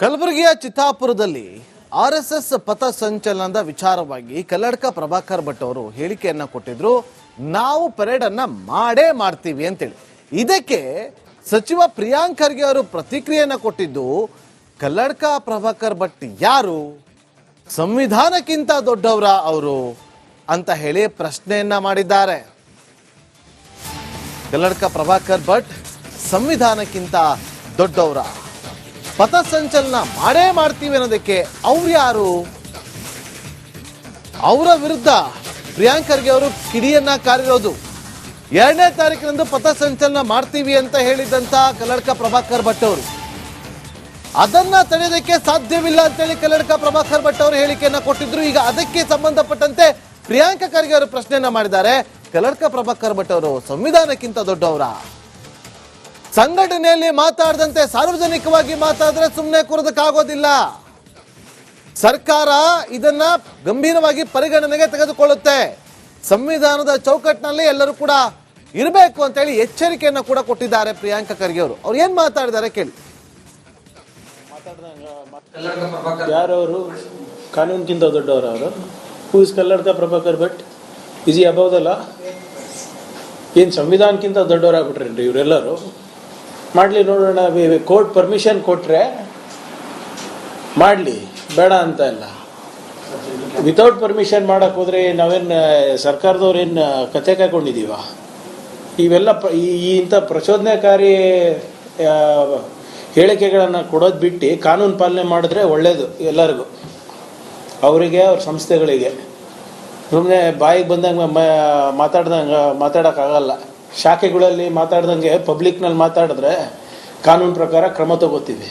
ಕಲಬುರಗಿಯ ಚಿತ್ತಾಪುರದಲ್ಲಿ ಆರ್ಎಸ್ಎಸ್ ಪಥ ಸಂಚಲನದ ವಿಚಾರವಾಗಿ ಕಲ್ಲಡ್ಕ ಪ್ರಭಾಕರ್ ಭಟ್ ಅವರು ಹೇಳಿಕೆಯನ್ನ ಕೊಟ್ಟಿದ್ರು. ನಾವು ಪರೇಡ್ ಅನ್ನ ಮಾಡೇ ಮಾಡ್ತೀವಿ ಅಂತೇಳಿ. ಇದಕ್ಕೆ ಸಚಿವ ಪ್ರಿಯಾಂಕ್ ಖರ್ಗೆ ಅವರು ಪ್ರತಿಕ್ರಿಯೆಯನ್ನ ಕೊಟ್ಟಿದ್ದು, ಕಲ್ಲಡ್ಕ ಪ್ರಭಾಕರ್ ಭಟ್ ಯಾರು, ಸಂವಿಧಾನಕ್ಕಿಂತ ದೊಡ್ಡವರ ಅವರು ಅಂತ ಹೇಳಿ ಪ್ರಶ್ನೆಯನ್ನ ಮಾಡಿದ್ದಾರೆ. ಕಲ್ಲಡ್ಕ ಪ್ರಭಾಕರ್ ಭಟ್ ಸಂವಿಧಾನಕ್ಕಿಂತ ದೊಡ್ಡವರ, ಪಥ ಸಂಚಲನ ಮಾಡೇ ಮಾಡ್ತೀವಿ ಅನ್ನೋದಕ್ಕೆ ಅವ್ರು ಯಾರು, ಅವರ ವಿರುದ್ಧ ಪ್ರಿಯಾಂಕ್ ಖರ್ಗೆ ಅವರು ಕಿಡಿಯನ್ನ ಕಾರಿರೋದು. 2ನೇ ತಾರೀಕಿನಂದು ಪಥ ಸಂಚಲನ ಮಾಡ್ತೀವಿ ಅಂತ ಹೇಳಿದಂತ ಕಲ್ಲಡ್ಕ ಪ್ರಭಾಕರ್ ಭಟ್ ಅವರು ಅದನ್ನ ತಡೆಯೋದಕ್ಕೆ ಸಾಧ್ಯವಿಲ್ಲ ಅಂತೇಳಿ ಕಲ್ಲಡ್ಕ ಪ್ರಭಾಕರ್ ಭಟ್ ಅವರು ಹೇಳಿಕೆಯನ್ನ ಕೊಟ್ಟಿದ್ರು. ಈಗ ಅದಕ್ಕೆ ಸಂಬಂಧಪಟ್ಟಂತೆ ಪ್ರಿಯಾಂಕ್ ಖರ್ಗೆ ಅವರು ಪ್ರಶ್ನೆಯನ್ನ ಮಾಡಿದ್ದಾರೆ. ಕಲ್ಲಡ್ಕ ಪ್ರಭಾಕರ್ ಭಟ್ ಅವರು ಸಂವಿಧಾನಕ್ಕಿಂತ ದೊಡ್ಡವರ, ಸಂಘಟನೆಯಲ್ಲಿ ಮಾತಾಡದಂತೆ ಸಾರ್ವಜನಿಕವಾಗಿ ಮಾತಾಡಿದ್ರೆ ಸುಮ್ಮನೆ ಕೂರೋದಕ್ಕಾಗೋದಿಲ್ಲ. ಸರ್ಕಾರ ಇದನ್ನ ಗಂಭೀರವಾಗಿ ಪರಿಗಣನೆಗೆ ತೆಗೆದುಕೊಳ್ಳುತ್ತೆ. ಸಂವಿಧಾನದ ಚೌಕಟ್ಟಿನಲ್ಲಿ ಎಲ್ಲರೂ ಕೂಡ ಇರಬೇಕು ಅಂತ ಹೇಳಿ ಎಚ್ಚರಿಕೆಯನ್ನು ಕೂಡ ಕೊಟ್ಟಿದ್ದಾರೆ ಪ್ರಿಯಾಂಕ್ ಖರ್ಗೆ ಅವರು. ಅವ್ರು ಏನ್ ಮಾತಾಡಿದ್ದಾರೆ ಕೇಳಿ. ಯಾರವರು ಕಾನೂನಿಗಿಂತ ದೊಡ್ಡವರು? ಅವರು who is Kalladka Prabhakar Bhat? Is ಈ ಅಬೌವ್ ದ ಲಾ? ಏನು ಸಂವಿಧಾನಕ್ಕಿಂತ ದೊಡ್ಡವರಾಗ್ಬಿಟ್ರೇನ್ರಿ ಇವರೆಲ್ಲರೂ? ಮಾಡಲಿ ನೋಡೋಣ. ಕೋರ್ಟ್ ಪರ್ಮಿಷನ್ ಕೊಟ್ಟರೆ ಮಾಡಲಿ, ಬೇಡ ಅಂತ ಇಲ್ಲ. ವಿತೌಟ್ ಪರ್ಮಿಷನ್ ಮಾಡಕ್ಕೆ ಹೋದರೆ ನಾವೇನು ಸರ್ಕಾರದವ್ರು ಏನು ಕತೆ ಕಾಯ್ಕೊಂಡಿದ್ದೀವ? ಇವೆಲ್ಲ ಇಂಥ ಪ್ರಚೋದನೆಕಾರಿ ಹೇಳಿಕೆಗಳನ್ನು ಕೊಡೋದು ಬಿಟ್ಟು ಕಾನೂನು ಪಾಲನೆ ಮಾಡಿದ್ರೆ ಒಳ್ಳೆಯದು ಎಲ್ಲರಿಗೂ, ಅವರಿಗೆ ಅವ್ರ ಸಂಸ್ಥೆಗಳಿಗೆ. ಸುಮ್ಮನೆ ಬಾಯಿಗೆ ಬಂದಂಗೆ ಮಾತಾಡೋಕ್ಕಾಗಲ್ಲ. ಶಾಖೆಗಳಲ್ಲಿ ಮಾತಾಡ್ದಂಗೆ ಪಬ್ಲಿಕ್ನಲ್ಲಿ ಮಾತಾಡಿದ್ರೆ ಕಾನೂನು ಪ್ರಕಾರ ಕ್ರಮ ತಗೋತೀವಿ.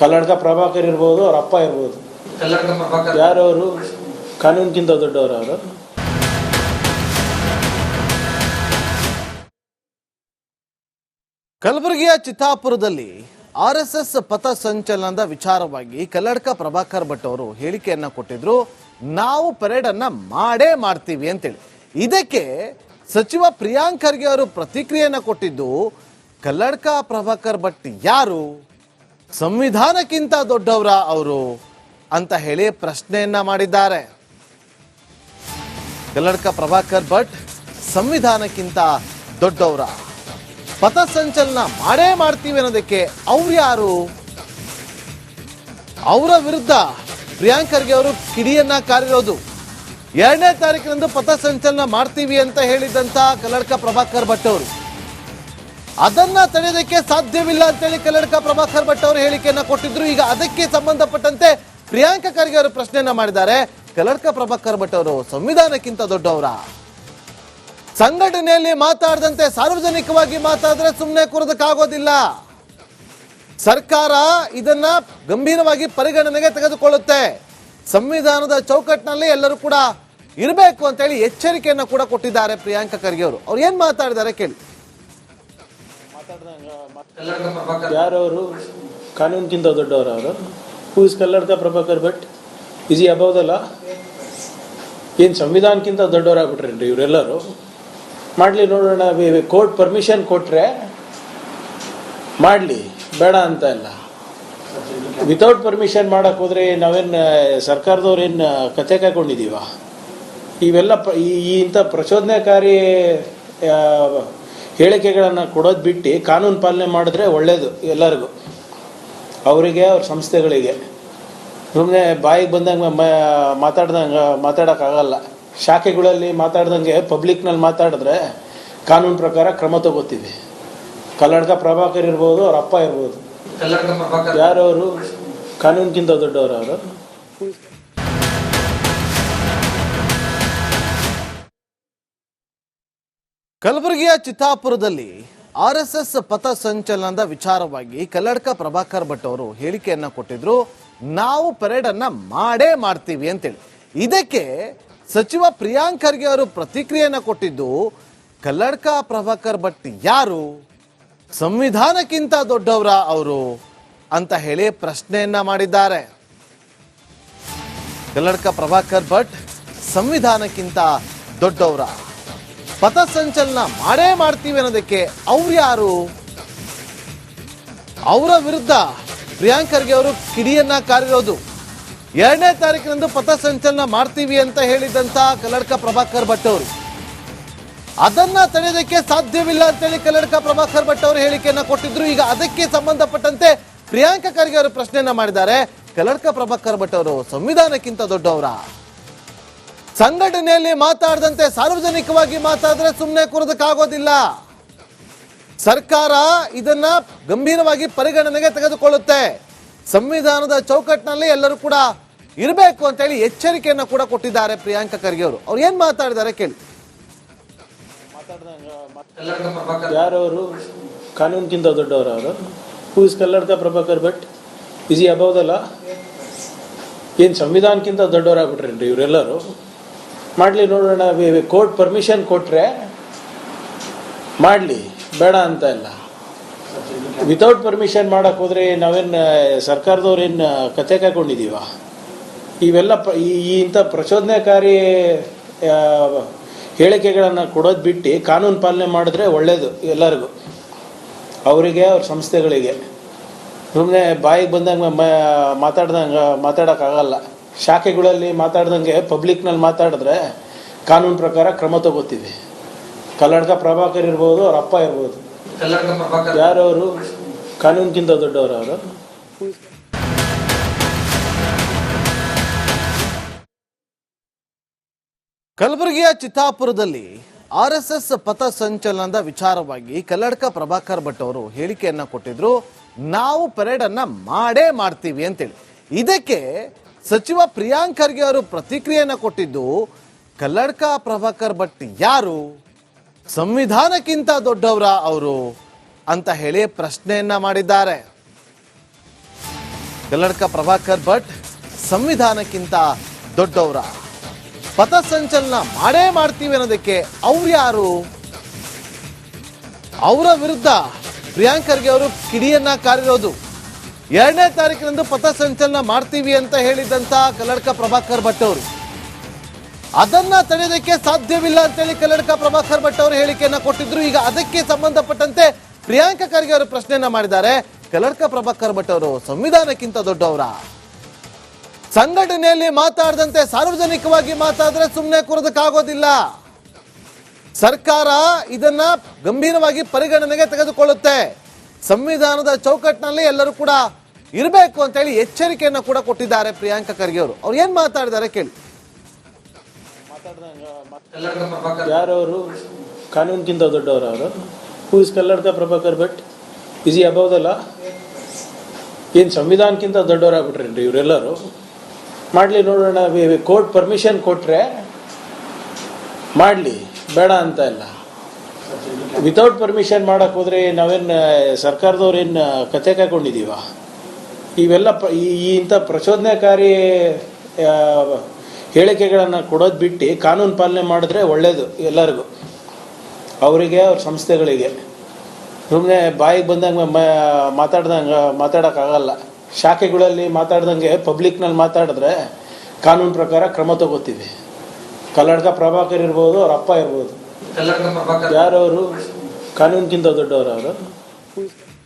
ಕಲ್ಲಡ್ಕ ಪ್ರಭಾಕರ್ ಇರ್ಬೋದು, ಅವ್ರ ಅಪ್ಪ ಇರ್ಬೋದು. ಯಾರವರು ಕಾನೂನಿಗಿಂತ ದೊಡ್ಡವರು? ಅವರು ಕಲಬುರಗಿಯ ಚಿತ್ತಾಪುರದಲ್ಲಿ ಆರ್ಎಸ್ಎಸ್ ಪಥ ಸಂಚಲನದ ವಿಚಾರವಾಗಿ ಕಲ್ಲಡ್ಕ ಪ್ರಭಾಕರ್ ಭಟ್ ಅವರು ಹೇಳಿಕೆಯನ್ನ ಕೊಟ್ಟಿದ್ರು. ನಾವು ಪರೇಡ್ ಅನ್ನ ಮಾಡೇ ಮಾಡ್ತೀವಿ ಅಂತೇಳಿ. ಇದಕ್ಕೆ ಸಚಿವ ಪ್ರಿಯಾಂಕ್ ಖರ್ಗೆ ಅವರು ಪ್ರತಿಕ್ರಿಯೆಯನ್ನ ಕೊಟ್ಟಿದ್ದು, ಕಲ್ಲಡ್ಕ ಪ್ರಭಾಕರ್ ಭಟ್ ಯಾರು, ಸಂವಿಧಾನಕ್ಕಿಂತ ದೊಡ್ಡವರ ಅವರು ಅಂತ ಹೇಳಿ ಪ್ರಶ್ನೆಯನ್ನ ಮಾಡಿದ್ದಾರೆ. ಕಲ್ಲಡ್ಕ ಪ್ರಭಾಕರ್ ಭಟ್ ಸಂವಿಧಾನಕ್ಕಿಂತ ದೊಡ್ಡವರ, ಪಥ ಸಂಚಲನ ಮಾಡೇ ಮಾಡ್ತೀವಿ ಅನ್ನೋದಕ್ಕೆ ಅವ್ರು ಯಾರು, ಅವರ ವಿರುದ್ಧ ಪ್ರಿಯಾಂಕ್ ಖರ್ಗೆ ಅವರು ಕಿಡಿಯನ್ನ ಕಾರಿರೋದು. 2ನೇ ತಾರೀಕಿನಂದು ಪಥ ಸಂಚಲನ ಮಾಡ್ತೀವಿ ಅಂತ ಹೇಳಿದಂತ ಕಲ್ಲಡ್ಕ ಪ್ರಭಾಕರ್ ಭಟ್ ಅವರು ಅದನ್ನ ತಡೆಯೋದಕ್ಕೆ ಸಾಧ್ಯವಿಲ್ಲ ಅಂತೇಳಿ ಕಲ್ಲಡ್ಕ ಪ್ರಭಾಕರ್ ಭಟ್ ಅವರು ಹೇಳಿಕೆಯನ್ನ ಕೊಟ್ಟಿದ್ರು. ಈಗ ಅದಕ್ಕೆ ಸಂಬಂಧಪಟ್ಟಂತೆ ಪ್ರಿಯಾಂಕ್ ಖರ್ಗೆ ಅವರು ಪ್ರಶ್ನೆಯನ್ನ ಮಾಡಿದ್ದಾರೆ. ಕಲ್ಲಡ್ಕ ಪ್ರಭಾಕರ್ ಭಟ್ ಅವರು ಸಂವಿಧಾನಕ್ಕಿಂತ ದೊಡ್ಡವರ, ಸಂಘಟನೆಯಲ್ಲಿ ಮಾತಾಡದಂತೆ ಸಾರ್ವಜನಿಕವಾಗಿ ಮಾತಾಡಿದ್ರೆ ಸುಮ್ಮನೆ ಕೂರೋದಕ್ಕಾಗೋದಿಲ್ಲ. ಸರ್ಕಾರ ಇದನ್ನ ಗಂಭೀರವಾಗಿ ಪರಿಗಣನೆಗೆ ತೆಗೆದುಕೊಳ್ಳುತ್ತೆ. ಸಂವಿಧಾನದ ಚೌಕಟ್ಟಿನಲ್ಲಿ ಎಲ್ಲರೂ ಕೂಡ ಇರಬೇಕು ಅಂತ ಹೇಳಿ ಎಚ್ಚರಿಕೆಯನ್ನು ಕೂಡ ಕೊಟ್ಟಿದ್ದಾರೆ ಪ್ರಿಯಾಂಕ್ ಖರ್ಗೆ ಅವರು. ಅವ್ರು ಏನ್ ಮಾತಾಡಿದ್ದಾರೆ ಕೇಳಿ. ಯಾರವರು ಕಾನೂನಿಗಿಂತ ದೊಡ್ಡವರು? ಅವರು who is Kalladka Prabhakar Bhat? Is ಈ ಅಬೌವ್ ದ ಲಾ? ಏನು ಸಂವಿಧಾನಕ್ಕಿಂತ ದೊಡ್ಡವರಾಗ್ಬಿಟ್ರೇನ್ರಿ ಇವರೆಲ್ಲರೂ? ಮಾಡಲಿ ನೋಡೋಣ. ಕೋರ್ಟ್ ಪರ್ಮಿಷನ್ ಕೊಟ್ಟರೆ ಮಾಡಲಿ, ಬೇಡ ಅಂತ ಇಲ್ಲ. ವಿತೌಟ್ ಪರ್ಮಿಷನ್ ಮಾಡಕ್ಕೆ ಹೋದರೆ ನಾವೇನು ಸರ್ಕಾರದವ್ರು ಏನು ಕತೆ ಕಾಯ್ಕೊಂಡಿದ್ದೀವ? ಇವೆಲ್ಲ ಇಂಥ ಪ್ರಚೋದನೆಕಾರಿ ಹೇಳಿಕೆಗಳನ್ನು ಕೊಡೋದು ಬಿಟ್ಟು ಕಾನೂನು ಪಾಲನೆ ಮಾಡಿದ್ರೆ ಒಳ್ಳೆಯದು ಎಲ್ಲರಿಗೂ, ಅವರಿಗೆ ಅವ್ರ ಸಂಸ್ಥೆಗಳಿಗೆ. ಸುಮ್ಮನೆ ಬಾಯಿಗೆ ಬಂದಂಗೆ ಮಾತಾಡೋಕ್ಕಾಗಲ್ಲ. ಶಾಖೆಗಳಲ್ಲಿ ಮಾತಾಡ್ದಂಗೆ ಪಬ್ಲಿಕ್ನಲ್ಲಿ ಮಾತಾಡಿದ್ರೆ ಕಾನೂನು ಪ್ರಕಾರ ಕ್ರಮ ತಗೋತೀವಿ. ಕಲ್ಲಡ್ಕ ಪ್ರಭಾಕರ್ ಇರ್ಬೋದು, ಅವ್ರ ಅಪ್ಪ ಇರ್ಬೋದು. ಯಾರವರು ಕಾನೂನಿಗಿಂತ ದೊಡ್ಡವರು? ಅವರು ಕಲಬುರಗಿಯ ಚಿತ್ತಾಪುರದಲ್ಲಿ ಆರ್ಎಸ್ಎಸ್ ಪಥ ಸಂಚಲನದ ವಿಚಾರವಾಗಿ ಕಲ್ಲಡ್ಕ ಪ್ರಭಾಕರ್ ಭಟ್ ಅವರು ಹೇಳಿಕೆಯನ್ನ ಕೊಟ್ಟಿದ್ರು. ನಾವು ಪರೇಡ್ ಅನ್ನ ಮಾಡೇ ಮಾಡ್ತೀವಿ ಅಂತೇಳಿ. ಇದಕ್ಕೆ ಸಚಿವ ಪ್ರಿಯಾಂಕ್ ಖರ್ಗೆ ಅವರು ಪ್ರತಿಕ್ರಿಯೆಯನ್ನ ಕೊಟ್ಟಿದ್ದು, ಕಲ್ಲಡ್ಕ ಪ್ರಭಾಕರ್ ಭಟ್ ಯಾರು, ಸಂವಿಧಾನಕ್ಕಿಂತ ದೊಡ್ಡವರ ಅವರು ಅಂತ ಹೇಳಿ ಪ್ರಶ್ನೆಯನ್ನ ಮಾಡಿದ್ದಾರೆ. ಕಲ್ಲಡ್ಕ ಪ್ರಭಾಕರ್ ಭಟ್ ಸಂವಿಧಾನಕ್ಕಿಂತ ದೊಡ್ಡವರ, ಪಥ ಸಂಚಲನ ಮಾಡೇ ಮಾಡ್ತೀವಿ ಅನ್ನೋದಕ್ಕೆ ಅವ್ರು ಯಾರು, ಅವರ ವಿರುದ್ಧ ಪ್ರಿಯಾಂಕ್ ಖರ್ಗೆ ಅವರು ಕಿಡಿಯನ್ನ ಕಾರಿರೋದು. 2ನೇ ತಾರೀಕಿನಂದು ಪಥಸಂಚಲನ ಮಾಡ್ತೀವಿ ಅಂತ ಹೇಳಿದಂತ ಕಲ್ಲಡ್ಕ ಪ್ರಭಾಕರ್ ಭಟ್ ಅವರು ಅದನ್ನ ತಡೆಯೋದಕ್ಕೆ ಸಾಧ್ಯವಿಲ್ಲ ಅಂತೇಳಿ ಕಲ್ಲಡ್ಕ ಪ್ರಭಾಕರ್ ಭಟ್ ಅವರು ಹೇಳಿಕೆಯನ್ನ ಕೊಟ್ಟಿದ್ರು. ಈಗ ಅದಕ್ಕೆ ಸಂಬಂಧಪಟ್ಟಂತೆ ಪ್ರಿಯಾಂಕ ಖರ್ಗೆ ಅವರು ಪ್ರಶ್ನೆಯನ್ನ ಮಾಡಿದ್ದಾರೆ. ಕಲ್ಲಡ್ಕ ಪ್ರಭಾಕರ್ ಭಟ್ ಅವರು ಸಂವಿಧಾನಕ್ಕಿಂತ ದೊಡ್ಡವರ, ಸಂಘಟನೆಯಲ್ಲಿ ಮಾತಾಡದಂತೆ ಸಾರ್ವಜನಿಕವಾಗಿ ಮಾತಾಡಿದ್ರೆ ಸುಮ್ಮನೆ ಕೂರೋದಕ್ಕಾಗೋದಿಲ್ಲ. ಸರ್ಕಾರ ಇದನ್ನ ಗಂಭೀರವಾಗಿ ಪರಿಗಣನೆಗೆ ತೆಗೆದುಕೊಳ್ಳುತ್ತೆ. ಸಂವಿಧಾನದ ಚೌಕಟ್ಟಿನಲ್ಲಿ ಎಲ್ಲರೂ ಕೂಡ ಇರಬೇಕು ಅಂತ ಹೇಳಿ ಎಚ್ಚರಿಕೆಯನ್ನ ಕೂಡ ಕೊಟ್ಟಿದ್ದಾರೆ ಪ್ರಿಯಾಂಕ ಖರ್ಗೆ ಅವರು. ಅವ್ರು ಏನ್ ಮಾತಾಡಿದ್ದಾರೆ ಕೇಳಿ. ಯಾರವರು ಕಾನೂನಿಗಿಂತ ದೊಡ್ಡವರು ಅವರು? Who is Kalladka Prabhakar Bhat? Is ಈ ಅಬೌವ್ ದ ಲಾ? ಏನು ಸಂವಿಧಾನಕ್ಕಿಂತ ದೊಡ್ಡವರಾಗ್ಬಿಟ್ರೇನ್ರಿ ಇವರೆಲ್ಲರೂ? ಮಾಡಲಿ ನೋಡೋಣ. ಕೋರ್ಟ್ ಪರ್ಮಿಷನ್ ಕೊಟ್ಟರೆ ಮಾಡಲಿ, ಬೇಡ ಅಂತ ಇಲ್ಲ. ವಿತೌಟ್ ಪರ್ಮಿಷನ್ ಮಾಡಕ್ಕೆ ಹೋದರೆ ನಾವೇನು ಸರ್ಕಾರದವ್ರೇನು ಕತೆ ಕಾಯ್ಕೊಂಡಿದ್ದೀವ? ಇವೆಲ್ಲ ಇಂಥ ಪ್ರಚೋದನೆಕಾರಿ ಹೇಳಿಕೆಗಳನ್ನು ಕೊಡೋದು ಬಿಟ್ಟು ಕಾನೂನು ಪಾಲನೆ ಮಾಡಿದ್ರೆ ಒಳ್ಳೆಯದು ಎಲ್ಲರಿಗೂ, ಅವರಿಗೆ ಅವ್ರ ಸಂಸ್ಥೆಗಳಿಗೆ. ಸುಮ್ಮನೆ ಬಾಯಿಗೆ ಬಂದಂಗೆ ಮಾತಾಡೋಕ್ಕಾಗಲ್ಲ. ಶಾಖೆಗಳಲ್ಲಿ ಮಾತಾಡ್ದಂಗೆ ಪಬ್ಲಿಕ್ನಲ್ಲಿ ಮಾತಾಡಿದ್ರೆ ಕಾನೂನು ಪ್ರಕಾರ ಕ್ರಮ ತಗೋತೀವಿ. ಕಲ್ಲಡ್ಕ ಪ್ರಭಾಕರ್ ಇರ್ಬೋದು, ಅವ್ರ ಅಪ್ಪ ಇರ್ಬೋದು. ಯಾರವರು ಕಾನೂನಿಗಿಂತ ದೊಡ್ಡವರು ಅವರು? ಕಲಬುರಗಿಯ ಚಿತ್ತಾಪುರದಲ್ಲಿ RSS ಪಥಸಂಚಲನದ ವಿಚಾರವಾಗಿ ಕಲ್ಲಡ್ಕ ಪ್ರಭಾಕರ್ ಭಟ್ ಅವರು ಹೇಳಿಕೆಯನ್ನ ಕೊಟ್ಟಿದ್ರು. ನಾವು ಪರೇಡ್ ಅನ್ನ ಮಾಡೇ ಮಾಡ್ತೀವಿ ಅಂತೇಳಿ. ಇದಕ್ಕೆ ಸಚಿವ ಪ್ರಿಯಾಂಕ್ ಖರ್ಗೆ ಅವರು ಪ್ರತಿಕ್ರಿಯೆಯನ್ನ ಕೊಟ್ಟಿದ್ದು, ಕಲ್ಲಡ್ಕ ಪ್ರಭಾಕರ್ ಭಟ್ ಯಾರು, ಸಂವಿಧಾನಕ್ಕಿಂತ ದೊಡ್ಡವರ ಅವರು ಅಂತ ಹೇಳಿ ಪ್ರಶ್ನೆಯನ್ನ ಮಾಡಿದ್ದಾರೆ. ಕಲ್ಲಡ್ಕ ಪ್ರಭಾಕರ್ ಭಟ್ ಸಂವಿಧಾನಕ್ಕಿಂತ ದೊಡ್ಡವರ, ಪಥಸಂಚಲನ ಮಾಡೇ ಮಾಡ್ತೀವಿ ಅನ್ನೋದಕ್ಕೆ ಅವ್ರು ಯಾರು? ಅವರ ವಿರುದ್ಧ ಪ್ರಿಯಾಂಕ್ ಖರ್ಗೆ ಅವರು ಕಿಡಿಯನ್ನ ಕಾರಿರೋದು. 2ನೇ ತಾರೀಕಿನಂದು ಪಥಸಂಚಲನ ಮಾಡ್ತೀವಿ ಅಂತ ಹೇಳಿದಂತ ಕಲ್ಲಡ್ಕ ಪ್ರಭಾಕರ್ ಭಟ್ ಅವರು ಅದನ್ನ ತಡೆಯೋದಕ್ಕೆ ಸಾಧ್ಯವಿಲ್ಲ ಅಂತೇಳಿ ಕಲ್ಲಡ್ಕ ಪ್ರಭಾಕರ್ ಭಟ್ ಅವರು ಹೇಳಿಕೆಯನ್ನ ಕೊಟ್ಟಿದ್ರು. ಈಗ ಅದಕ್ಕೆ ಸಂಬಂಧಪಟ್ಟಂತೆ ಪ್ರಿಯಾಂಕ ಖರ್ಗೆ ಅವರು ಪ್ರಶ್ನೆಯನ್ನ ಮಾಡಿದ್ದಾರೆ. ಕಲ್ಲಡ್ಕ ಪ್ರಭಾಕರ್ ಭಟ್ ಅವರು ಸಂವಿಧಾನಕ್ಕಿಂತ ದೊಡ್ಡವರ, ಸಂಘಟನೆಯಲ್ಲಿ ಮಾತಾಡದಂತೆ ಸಾರ್ವಜನಿಕವಾಗಿ ಮಾತಾಡಿದ್ರೆ ಸುಮ್ಮನೆ ಕೂರೋದಕ್ಕಾಗೋದಿಲ್ಲ. ಸರ್ಕಾರ ಇದನ್ನ ಗಂಭೀರವಾಗಿ ಪರಿಗಣನೆಗೆ ತೆಗೆದುಕೊಳ್ಳುತ್ತೆ. ಸಂವಿಧಾನದ ಚೌಕಟ್ಟಿನಲ್ಲಿ ಎಲ್ಲರೂ ಕೂಡ ಇರಬೇಕು ಅಂತ ಹೇಳಿ ಎಚ್ಚರಿಕೆಯನ್ನ ಕೂಡ ಕೊಟ್ಟಿದ್ದಾರೆ ಪ್ರಿಯಾಂಕ ಖರ್ಗೆ ಅವರು. ಅವ್ರು ಏನ್ ಮಾತಾಡಿದ್ದಾರೆ ಕೇಳಿ. ಯಾರವರು ಕಾನೂನಿಗಿಂತ ದೊಡ್ಡವರು ಅವರು? Who is Kalladka Prabhakar Bhat? Is ಈ ಅಬೌವ್ ದ ಲಾ? ಏನು ಸಂವಿಧಾನಕ್ಕಿಂತ ದೊಡ್ಡವರಾಗ್ಬಿಟ್ರೇನ್ರಿ ಇವರೆಲ್ಲರೂ? ಮಾಡಲಿ ನೋಡೋಣ. ಕೋರ್ಟ್ ಪರ್ಮಿಷನ್ ಕೊಟ್ಟರೆ ಮಾಡಲಿ, ಬೇಡ ಅಂತ ಇಲ್ಲ. ವಿತೌಟ್ ಪರ್ಮಿಷನ್ ಮಾಡಕ್ಕೆ ಹೋದರೆ ನಾವೇನು ಸರ್ಕಾರದವ್ರೇನು ಕತೆ ಕಾಯ್ಕೊಂಡಿದ್ದೀವ? ಇವೆಲ್ಲ ಇಂಥ ಪ್ರಚೋದನೆಕಾರಿ ಹೇಳಿಕೆಗಳನ್ನು ಕೊಡೋದು ಬಿಟ್ಟು ಕಾನೂನು ಪಾಲನೆ ಮಾಡಿದ್ರೆ ಒಳ್ಳೆಯದು ಎಲ್ಲರಿಗೂ, ಅವರಿಗೆ ಅವ್ರ ಸಂಸ್ಥೆಗಳಿಗೆ. ಸುಮ್ಮನೆ ಬಾಯಿಗೆ ಬಂದಂಗೆ ಮಾತಾಡೋಕ್ಕಾಗಲ್ಲ. ಶಾಖೆಗಳಲ್ಲಿ ಮಾತಾಡ್ದಂಗೆ ಪಬ್ಲಿಕ್ನಲ್ಲಿ ಮಾತಾಡಿದ್ರೆ ಕಾನೂನು ಪ್ರಕಾರ ಕ್ರಮ ತಗೋತೀವಿ. ಕಲ್ಲಡ್ಕ ಪ್ರಭಾಕರ್ ಇರ್ಬೋದು, ಅವ್ರ ಅಪ್ಪ ಇರ್ಬೋದು. ಯಾರವರು ಕಾನೂನಿಗಿಂತ ದೊಡ್ಡವರು ಅವರು?